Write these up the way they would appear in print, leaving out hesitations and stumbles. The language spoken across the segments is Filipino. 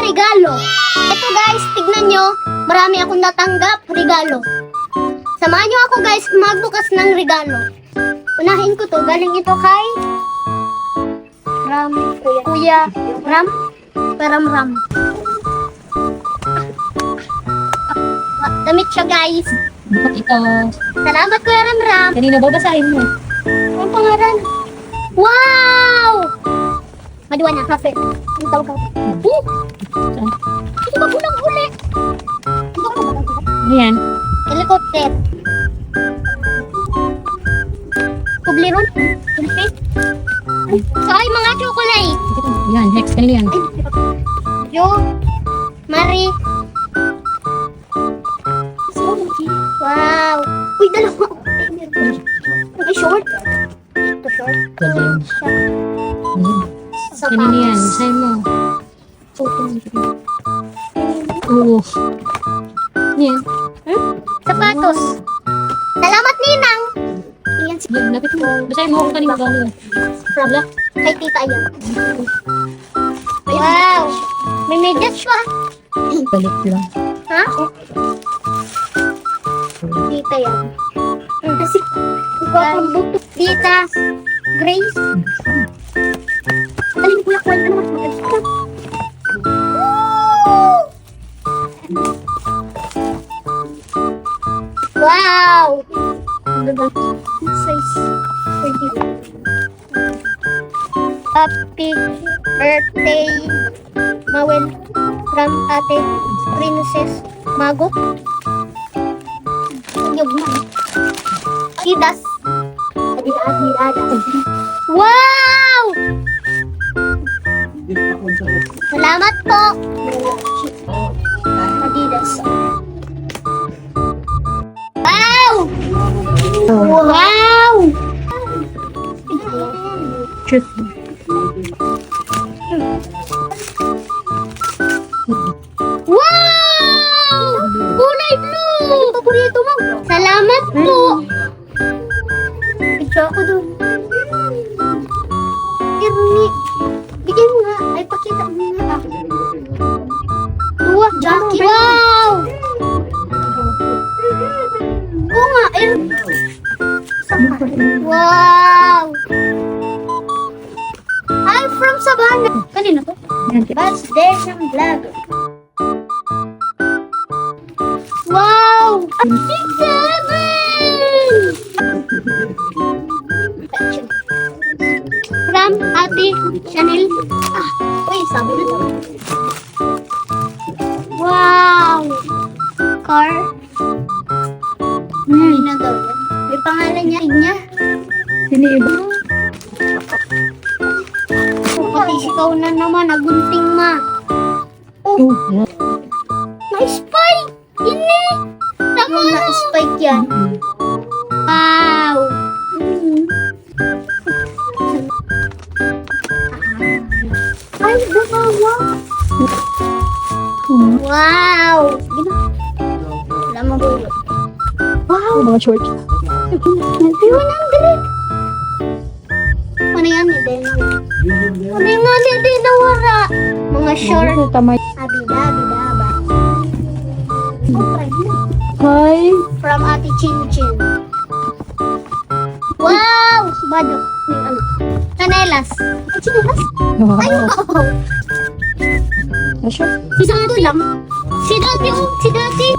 regalo. Ito guys, tignan nyo. Marami akong natanggap regalo. Samahan nyo ako guys magbukas ng regalo. Unahin ko to. Galing ito kay Kuya Ram. Ram. Damit siya guys. Ito. Salamat Kuya Ram. Kanina babasahin mo. Ang pangalan. Wow! Madiwa na, kape. Ang tawag ako. Ito ba kulang huli? Ayan. Helicopter. Tubleron. Tulpe. Ay, mga chocolate. Yan, next kanina yan. Yo. Mari. Wow. Uy, dalawa. Ay, short. Ito short. Galing. Sa Kanina yan, basahin mo. Oo. Yan. Sapatos. Salamat, Ninang. Iyan si Yan, lapit mo. Basahin mo kung kanina gano'n. Wala. Kay tita yan. Wow. May medyas pa. Balik lang. Ha? Tita yan. Kasi, Tita Grace. Alin kuya, kwenta naman. Wow! Size 20. Happy birthday, Mawel, from Ate Princess Mago. Yung Idas. Wow! Salamat po. Adidas. Wow! Wow! Truth. Wow! Kulay blue! Paborito mo. Salamat po. Picture ako doon. Irni. Bigyan mo nga. Ay, pakita mo nga. Tuwa, Jackie. Wow! Oo nga, wow! I'm from Savannah. Kanina to? Birthday ng vlog. Wow! At 6-7! From Ate Chanel. Uy, sabi na to. Wow! Car. Hindi na daw yan. May pangalan niya. Sino iba? Pati ikaw na naman, nagunting ma. Oh, Na-spike! Ini! Tama na! Na-spike yan. Wow! Ay, babawa! Wow! Wala mo bulo. Wow! mga shorts. 100! Ano yan? Ano yung hindi nawara? Mga short. Tamay. Abida-abida-aba. Hi. From Ate Chin Chin. Wow! Bado. Yung ano? Kanelas. Kanelas? Ay, wow! Asya? Si Dati lang. Si Dati, oh. Si Dati.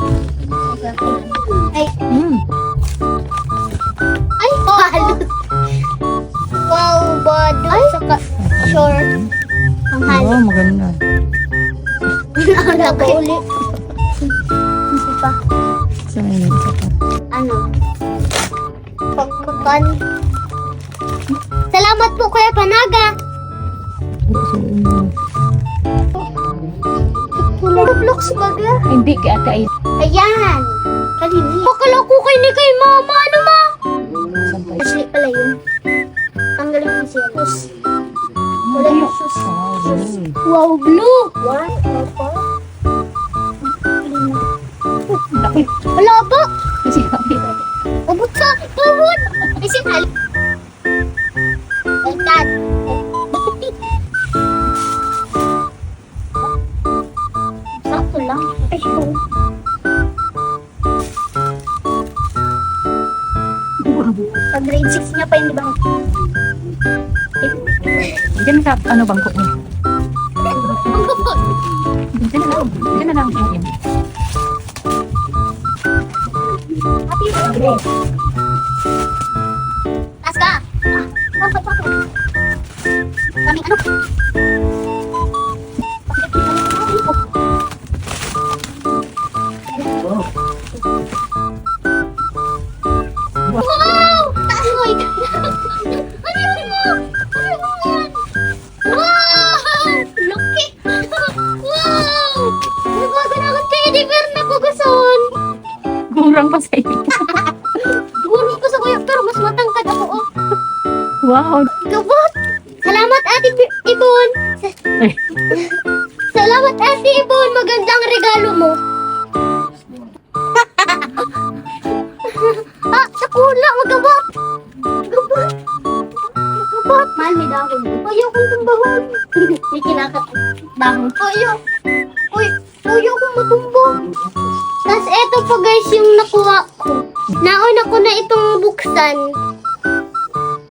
Ay. Ay, wow! Wow, bado. Ay, saka short. Ang Oh, halo. maganda. Ang laki. Hindi pa. Saan? Ano? Pagkakan. Salamat po Kuya Panaga. Roblox baga. Hindi ka ata ay. Ayan. Kanini. Pakala ko kay ni kay mama. Ano ma? Asli pala yun. Tanggalin mo siya. Sus. Wala yung sus. Wow, blue. What? Wala ba? Kasi kami. Abot sa tawad. Isin halik. Dad. Grade 6 niya pa yun, di ba? Diyan sa ano bangko niya. Ang bukod. Diyan na lang. Diyan na lang. Diyan. Happy birthday. Taas ka. Bakit? Kaming ano? Wow! Taas mo! Ano yun mo? Ano yun? Wow! Laki! Wow! Nagbago na akong teddy bear na kugason. Gurang pa sa'yo. Guro ko sa kuya, pero mas matangkad ako, oh. Wow. Gabot! Salamat, Ate Ibon! Ay. Salamat, Ate Ibon! Magandang regalo mo! Sa pula! Magabot! Magabot! Magabot! Mahal, may dahon. Ayaw kong tumbahon. May kinakat dahon. Ayaw! Uy! Ayaw kong matumbong. Tapos eto po guys yung nakuha ko. Nauna ko na itong buksan.